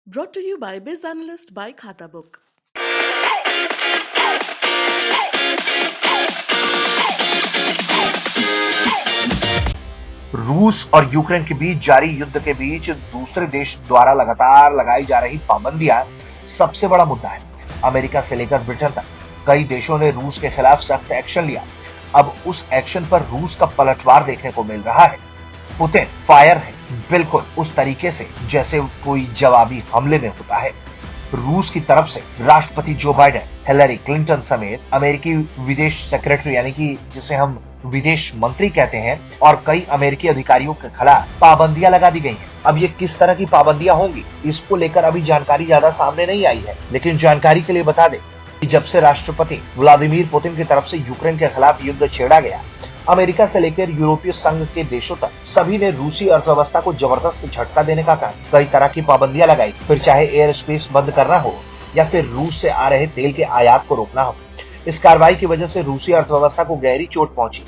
Brought to you by Biz Analyst by Khata Book. रूस और Ukraine के बीच जारी युद्ध के बीच दूसरे देश द्वारा लगातार लगाई जा रही पाबंदियां सबसे बड़ा मुद्दा है। अमेरिका से लेकर ब्रिटेन तक कई देशों ने रूस के खिलाफ सख्त एक्शन लिया। अब उस एक्शन पर रूस का पलटवार देखने को मिल रहा है। पुतिन फायर है, बिल्कुल उस तरीके से जैसे कोई जवाबी हमले में होता है। रूस की तरफ से राष्ट्रपति जो बाइडेन, हिलरी क्लिंटन समेत अमेरिकी विदेश सेक्रेटरी यानी कि जिसे हम विदेश मंत्री कहते हैं, और कई अमेरिकी अधिकारियों के खिलाफ पाबंदियां लगा दी गई हैं। अब ये किस तरह की पाबंदियां होंगी, इसको लेकर अभी जानकारी ज्यादा सामने नहीं आई है, लेकिन जानकारी के लिए बता दें कि जब से राष्ट्रपति व्लादिमीर पुतिन की तरफ से यूक्रेन के खिलाफ युद्ध छेड़ा गया, अमेरिका से लेकर यूरोपीय संघ के देशों तक सभी ने रूसी अर्थव्यवस्था को जबरदस्त झटका देने का काम, कई तरह की पाबंदियां लगाई, फिर चाहे एयर स्पेस बंद करना हो या फिर रूस से आ रहे तेल के आयात को रोकना हो। इस कार्रवाई की वजह से रूसी अर्थव्यवस्था को गहरी चोट पहुंची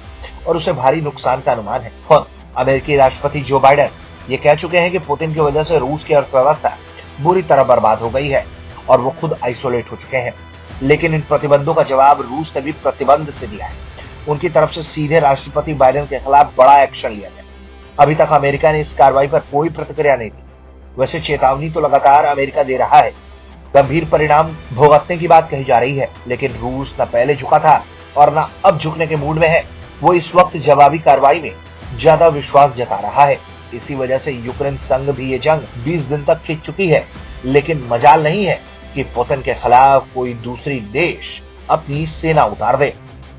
और उसे भारी नुकसान का अनुमान है। खुद अमेरिकी राष्ट्रपति जो बाइडेन ये कह चुके हैं कि पुतिन की वजह से रूस की अर्थव्यवस्था बुरी तरह बर्बाद हो गई है और वो खुद आइसोलेट हो चुके हैं। लेकिन इन प्रतिबंधों का जवाब रूस ने भी प्रतिबंध से दिया है। उनकी तरफ से सीधे राष्ट्रपति बाइडेन के खिलाफ बड़ा एक्शन लिया गया। अभी तक अमेरिका ने इस कार्रवाई पर कोई प्रतिक्रिया नहीं दी। वैसे चेतावनी तो लगातार अमेरिका दे रहा है, गंभीर परिणाम भुगतने की बात कही जा रही है, लेकिन रूस न पहले झुका था और न अब झुकने के मूड में है। वो इस वक्त जवाबी कार्रवाई में ज्यादा विश्वास जता रहा है। इसी वजह से यूक्रेन संघ भी ये जंग 20 दिन तक खिंच चुकी है, लेकिन मजाल नहीं है कि पुतिन के खिलाफ कोई दूसरी देश अपनी सेना उतार दे।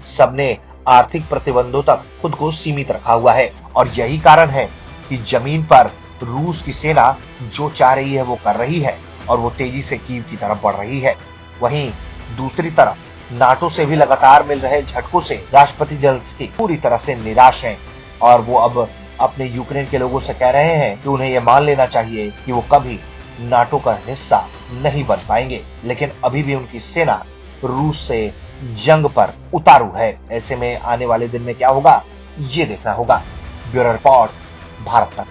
सबने आर्थिक प्रतिबंधों तक खुद को सीमित रखा हुआ है और यही कारण है कि जमीन पर रूस की सेना जो चाह रही है वो कर रही है और वो तेजी से कीव की तरफ बढ़ रही है। वहीं दूसरी तरफ नाटो से भी लगातार मिल रहे झटकों से राष्ट्रपति जेलेंस्की पूरी तरह से निराश हैं और वो अब अपने यूक्रेन के लोगों से कह रहे हैं कि उन्हें यह मान लेना चाहिए कि वो कभी नाटो का हिस्सा नहीं बन पाएंगे। लेकिन अभी भी उनकी सेना रूस से जंग पर उतारू है। ऐसे में आने वाले दिन में क्या होगा ये देखना होगा। ब्यूरो रिपोर्ट, भारत तक।